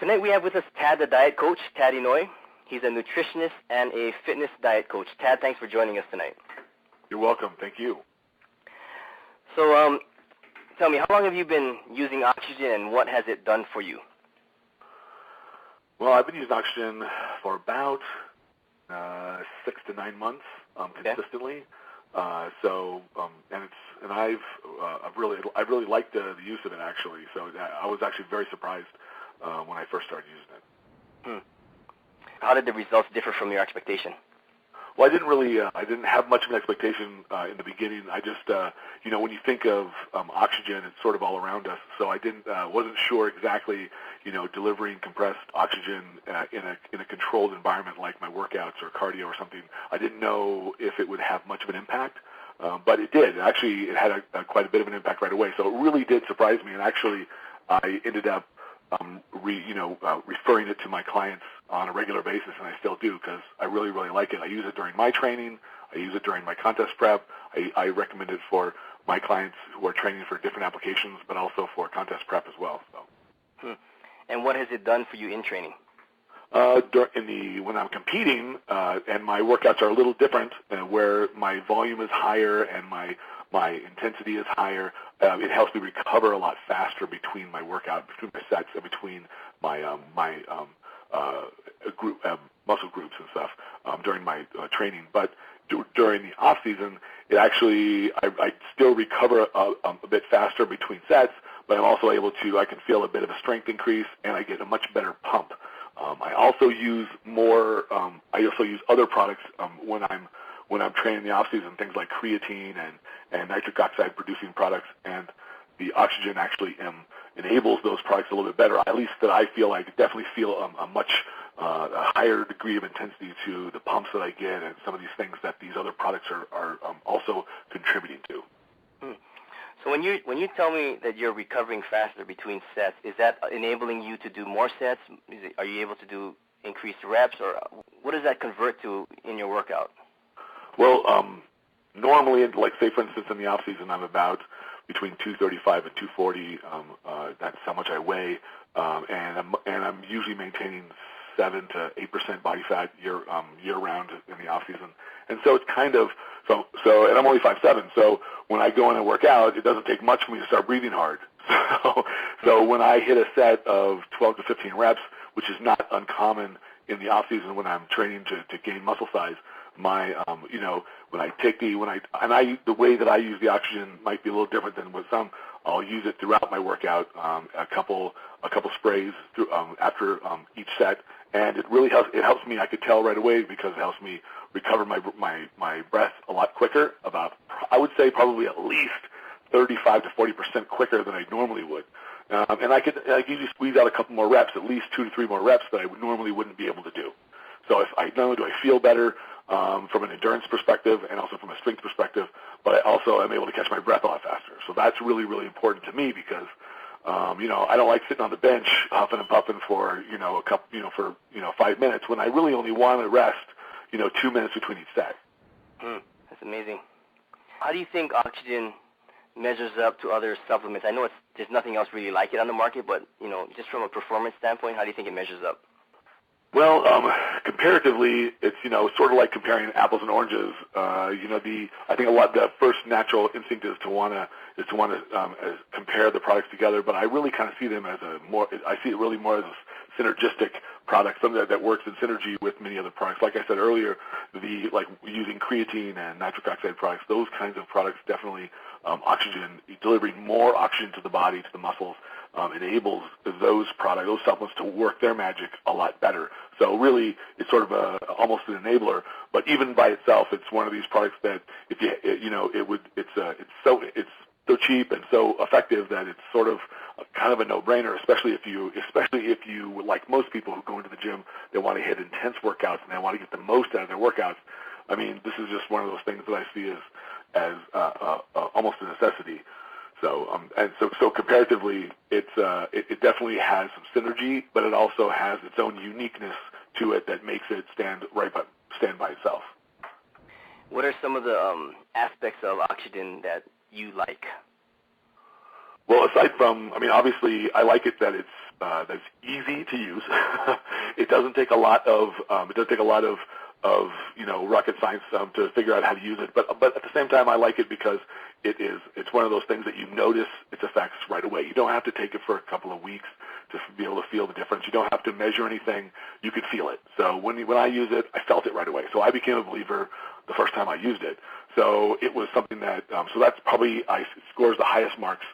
Tonight we have with us Tad, the diet coach, Tad Inoue. He's a nutritionist and a fitness diet coach. Tad, thanks for joining us tonight. You're welcome. Thank you. So, tell me, how long have you been using oxygen, and what has it done for you? Well, I've been using oxygen for about 6 to 9 months consistently. I've really liked the use of it actually. So I was actually very surprised when I first started using it. How did the results differ from your expectation? Well, I didn't have much of an expectation in the beginning. I just, when you think of oxygen, it's sort of all around us. So I wasn't sure exactly, delivering compressed oxygen in a controlled environment like my workouts or cardio or something. I didn't know if it would have much of an impact, but it did. Actually, it had quite a bit of an impact right away. So it really did surprise me, and actually, I ended up referring it to my clients on a regular basis, and I still do because I really, really like it. I use it during my training. I use it during my contest prep. I recommend it for my clients who are training for different applications, but also for contest prep as well. So. And what has it done for you in training? When I'm competing, and my workouts are a little different, where my volume is higher and my intensity is higher, it helps me recover a lot faster between my workout, between my sets, and between my muscle groups and stuff during my training. But during the off season, it actually I still recover a bit faster between sets, but I'm also able to. I can feel a bit of a strength increase, and I get a much better pump. I also use more. I also use other products when I'm training in the off season, things like creatine and nitric oxide producing products, and the oxygen actually enables those products a little bit better. At least that I feel like. Definitely feel a much higher degree of intensity to the pumps that I get, and some of these things that these other products are also contributing to. So when you tell me that you're recovering faster between sets, is that enabling you to do more sets? Are you able to do increased reps, or what does that convert to in your workout? Well, normally, like say for instance in the off season, I'm about between 235 and 240. That's how much I weigh, and I'm usually maintaining 7 to 8% body fat year round in the off season, and so it's kind of and I'm only 5'7", so when I go in and work out, it doesn't take much for me to start breathing hard. So when I hit a set of 12 to 15 reps, which is not uncommon in the off season when I'm training to gain muscle size, my when I take the way that I use the oxygen might be a little different than with some. I'll use it throughout my workout, a couple sprays after each set, and it really helps. It helps me. I could tell right away because it helps me recover my breath a lot quicker. I would say probably at least 35 to 40% quicker than I normally would. And I could usually squeeze out a couple more reps, at least 2 to 3 more reps that I normally wouldn't be able to do. So if not only do I feel better from an endurance perspective and also from a strength perspective, but I also am able to catch my breath a lot faster. So that's really, really important to me because I don't like sitting on the bench huffing and puffing for 5 minutes when I really only want to rest 2 minutes between each set. That's amazing. How do you think oxygen measures up to other supplements? I know there's nothing else really like it on the market, but just from a performance standpoint, how do you think it measures up? Well, comparatively, it's sort of like comparing apples and oranges. I think the first natural instinct is to want to compare the products together, but I really kind of see them as I see it really more as a synergistic product, something that works in synergy with many other products. Like I said earlier, using creatine and nitric oxide products, those kinds of products definitely delivering more oxygen to the body, to the muscles, enables those supplements to work their magic a lot better. So really, it's sort of almost an enabler. But even by itself, it's one of these products that it's so cheap and so effective that it's sort of kind of a no-brainer, especially if you like most people who go into the gym, they want to hit intense workouts and they want to get the most out of their workouts. I mean, this is just one of those things that I see as almost a necessity. So comparatively, it definitely has some synergy, but it also has its own uniqueness to it that makes it stand by itself. What are some of the aspects of oxygen that you like? Well, aside from, I mean, obviously, I like it that it's that's easy to use. It doesn't take a lot of rocket science to figure out how to use it. But at the same time, I like it because it's one of those things that you notice its effects right away. You don't have to take it for a couple of weeks to be able to feel the difference. You don't have to measure anything. You could feel it. So when I use it, I felt it right away. So I became a believer the first time I used it. So it was something that so that's probably scores the highest marks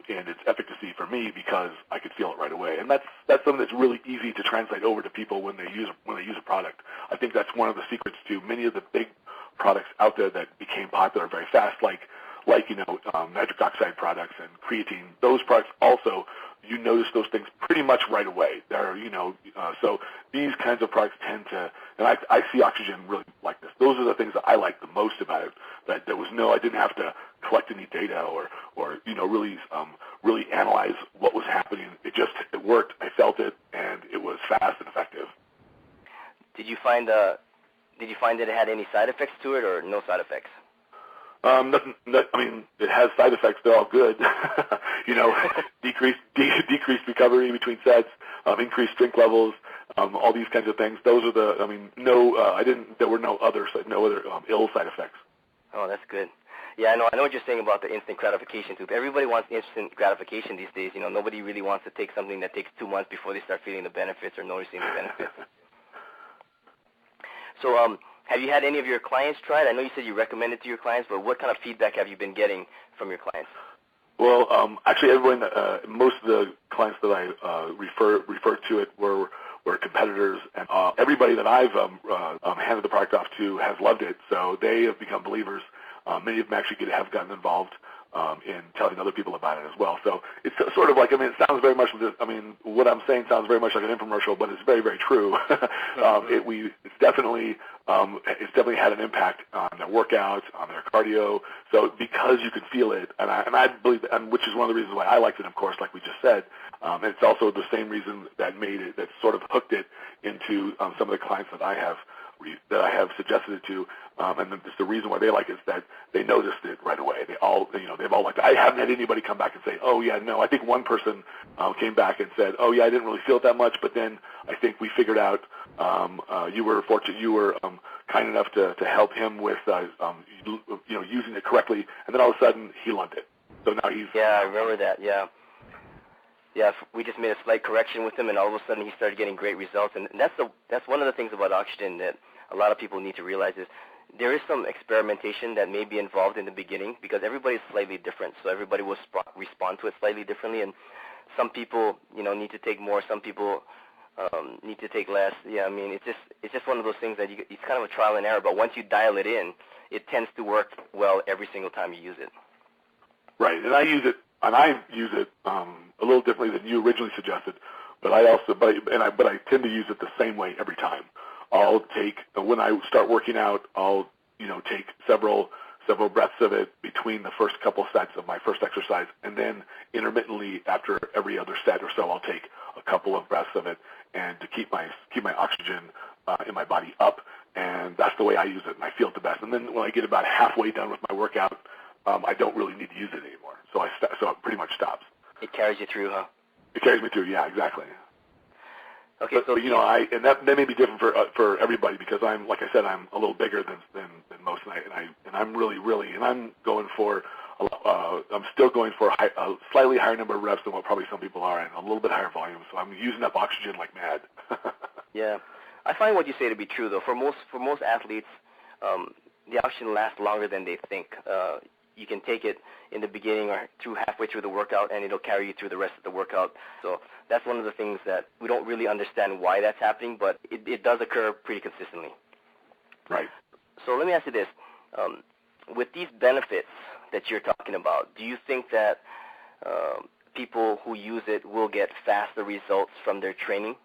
in its efficacy for me because I could feel it right away. And that's something that's really easy to translate over to people when they use a product. I think that's one of the secrets to many of the big products out there that became popular very fast, like nitric oxide products and creatine. Those products also, you notice those things pretty much right away. So these kinds of products tend to, and I see oxygen really like this. Those are the things that I like the most about it. That I didn't have to collect any data or really analyze what was happening. It worked. I felt it, and it was fast and effective. Did you find that it had any side effects to it, or no side effects? Nothing. I mean, it has side effects. They're all good. Decreased recovery between sets, increased drink levels, all these kinds of things. Those are the. I mean, there were no other ill side effects. Oh, that's good. Yeah, I know what you're saying about the instant gratification too. Everybody wants instant gratification these days. Nobody really wants to take something that takes 2 months before they start feeling the benefits or noticing the benefits. So, have you had any of your clients try it? I know you said you recommend it to your clients, but what kind of feedback have you been getting from your clients? Well, actually, most of the clients that I referred to it were competitors, and everybody that I've handed the product off to has loved it. So they have become believers. Many of them actually have gotten involved in telling other people about it as well. So it's sort of like, it sounds very much, what I'm saying sounds very much like an infomercial, but it's very, very true. It's definitely had an impact on their workouts, on their cardio. So because you can feel it, and I believe, and which is one of the reasons why I liked it, of course, like we just said, and it's also the same reason that sort of hooked it into some of the clients that I have suggested it to, and it's the reason why they like it is that they noticed it right away. They've all liked it. I haven't had anybody come back and say, oh yeah, no. I think one person came back and said, oh yeah, I didn't really feel it that much, but then I think we figured out you were fortunate, you were kind enough to help him with using it correctly, and then all of a sudden he loved it. So now he's I remember that. Yeah, we just made a slight correction with him, and all of a sudden he started getting great results. And that's one of the things about oxygen that a lot of people need to realize is there is some experimentation that may be involved in the beginning because everybody is slightly different, so everybody will respond to it slightly differently. And some people, need to take more. Some people need to take less. Yeah, it's just one of those things that it's kind of a trial and error. But once you dial it in, it tends to work well every single time you use it. Right, and I use it a little differently than you originally suggested, but I tend to use it the same way every time. When I start working out, I'll take several breaths of it between the first couple sets of my first exercise, and then intermittently after every other set or so, I'll take a couple of breaths of it, and to keep my oxygen in my body up, and that's the way I use it, and I feel it the best. And then when I get about halfway done with my workout, I don't really need to use it anymore, so it pretty much stops. It carries you through, huh? It carries me through, yeah, exactly. Okay, but and that may be different for everybody because I'm a little bigger than most, and I'm really I'm going for I'm still going for a slightly higher number of reps than what probably some people are, and a little bit higher volume. So I'm using up oxygen like mad. Yeah, I find what you say to be true though. For most athletes, the oxygen lasts longer than they think. You can take it in the beginning or halfway through the workout, and it'll carry you through the rest of the workout. So that's one of the things that we don't really understand why that's happening, but it does occur pretty consistently. Right. So let me ask you this. With these benefits that you're talking about, do you think that people who use it will get faster results from their training?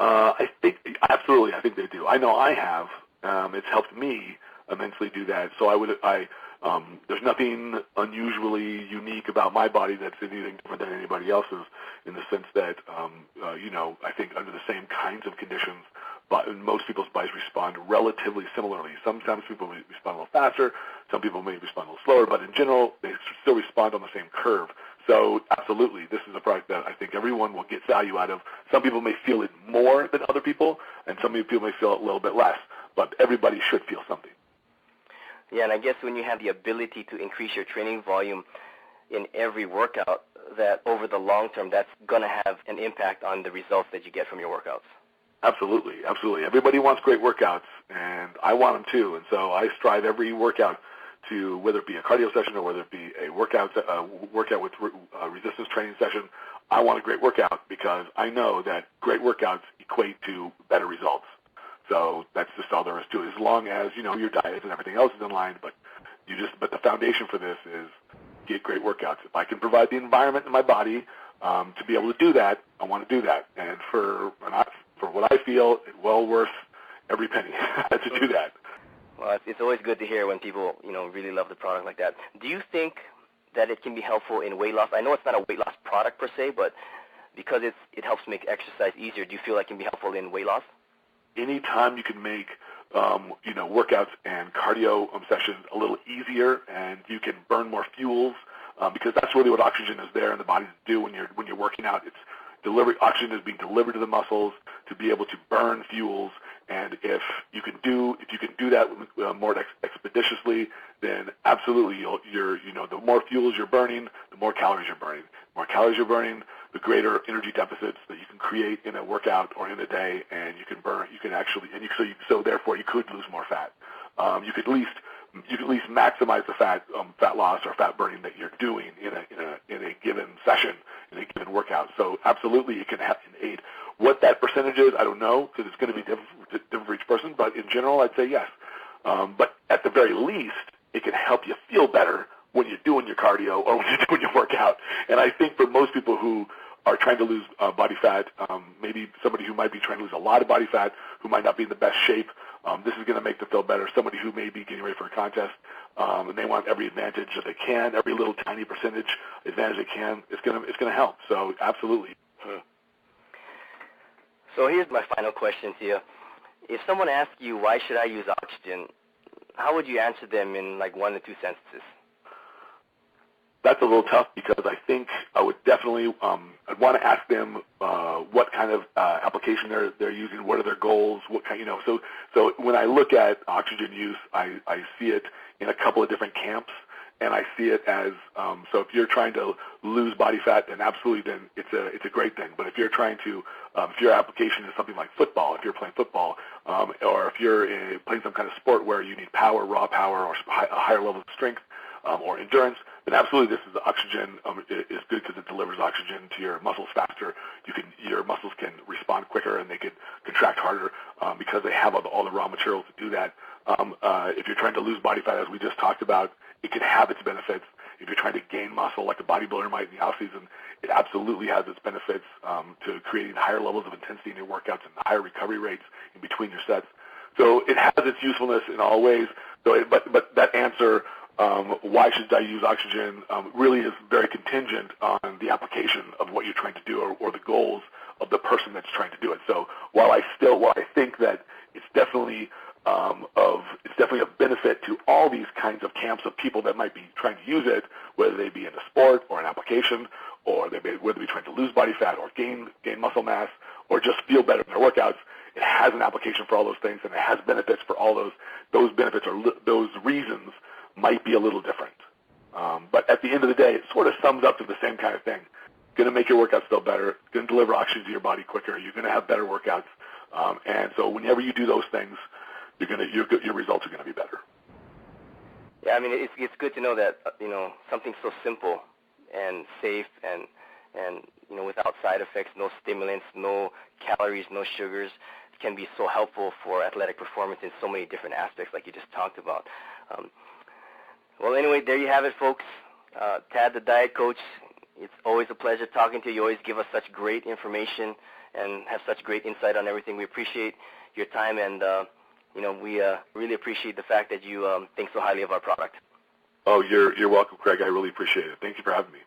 I think absolutely. I think they do. I know I have. It's helped me immensely do that. So there's nothing unusually unique about my body that's anything different than anybody else's, in the sense that I think under the same kinds of conditions, but most people's bodies respond relatively similarly. Sometimes people may respond a little faster, some people may respond a little slower, but in general, they still respond on the same curve. So absolutely, this is a product that I think everyone will get value out of. Some people may feel it more than other people, and some people may feel it a little bit less, but everybody should feel something. Yeah, and I guess when you have the ability to increase your training volume in every workout, that over the long term, that's going to have an impact on the results that you get from your workouts. Absolutely, absolutely. Everybody wants great workouts, and I want them too. And so I strive every workout to, whether it be a cardio session or whether it be a workout with resistance training session, I want a great workout because I know that great workouts equate to better results. So that's just all there is to it. As long as, you know, your diet and everything else is in line, but the foundation for this is get great workouts. If I can provide the environment in my body to be able to do that, I want to do that. And for what I feel, it's well worth every penny to do that. Well, it's always good to hear when people, you know, really love the product like that. Do you think that it can be helpful in weight loss? I know it's not a weight loss product per se, but because it helps make exercise easier, do you feel like it can be helpful in weight loss? Anytime you can make workouts and cardio sessions a little easier, and you can burn more fuels, because that's really what oxygen is there in the body to do when you're working out. It's oxygen is being delivered to the muscles to be able to burn fuels, and if you can do that more expeditiously, then absolutely the more fuels you're burning, the more calories you're burning. The more calories you're burning, the greater energy deficits that you can create in a workout or in a day, and so therefore you could lose more fat. You could at least maximize the fat loss or fat burning that you're doing in a given session, in a given workout. So absolutely, it can aid. What that percentage is, I don't know, because it's going to be different for each person. But in general, I'd say yes. But at the very least, it can help you feel better when you're doing your cardio or when you're doing your workout. And I think for most people who are trying to lose body fat, maybe somebody who might be trying to lose a lot of body fat, who might not be in the best shape, this is going to make them feel better. Somebody who may be getting ready for a contest, and they want every advantage that they can, every little tiny percentage advantage they can, it's going to help. So absolutely. So here's my final question to you. If someone asks you, why should I use oxygen, how would you answer them in like 1 to 2 sentences? That's a little tough because I think I would definitely I'd want to ask them what kind of application they're using, what are their goals, what kind, So when I look at oxygen use, I see it in a couple of different camps, and I see it as so if you're trying to lose body fat, then absolutely, then it's a great thing. But if you're trying to if your application is something like football, if you're playing football, or if you're playing some kind of sport where you need power, raw power, or a higher level of strength or endurance, then absolutely this is oxygen is good because it delivers oxygen to your muscles faster. Your muscles can respond quicker and they can contract harder because they have all the raw materials to do that. If you're trying to lose body fat, as we just talked about, it can have its benefits. If you're trying to gain muscle like a bodybuilder might in the off season, it absolutely has its benefits to creating higher levels of intensity in your workouts and higher recovery rates in between your sets. So it has its usefulness in all ways. So, but that answer, why should I use oxygen, really is very contingent on the application of what you're trying to do or the goals of the person that's trying to do it. So while I think that it's definitely a benefit to all these kinds of camps of people that might be trying to use it, whether they be in a sport or an application, or whether they be trying to lose body fat or gain muscle mass or just feel better in their workouts. It has an application for all those things, and it has benefits for all those. Those benefits or those reasons might be a little different. But at the end of the day, it sort of sums up to the same kind of thing. Going to make your workouts feel better, going to deliver oxygen to your body quicker, you're going to have better workouts. And so whenever you do those things, your results are going to be better. Yeah, I mean, it's good to know that, something so simple and safe and without side effects, no stimulants, no calories, no sugars, can be so helpful for athletic performance in so many different aspects like you just talked about. Well, anyway, there you have it, folks. Tad, the Diet Coach, it's always a pleasure talking to you. You always give us such great information and have such great insight on everything. We appreciate your time, and we really appreciate the fact that you think so highly of our product. Oh, you're welcome, Craig. I really appreciate it. Thank you for having me.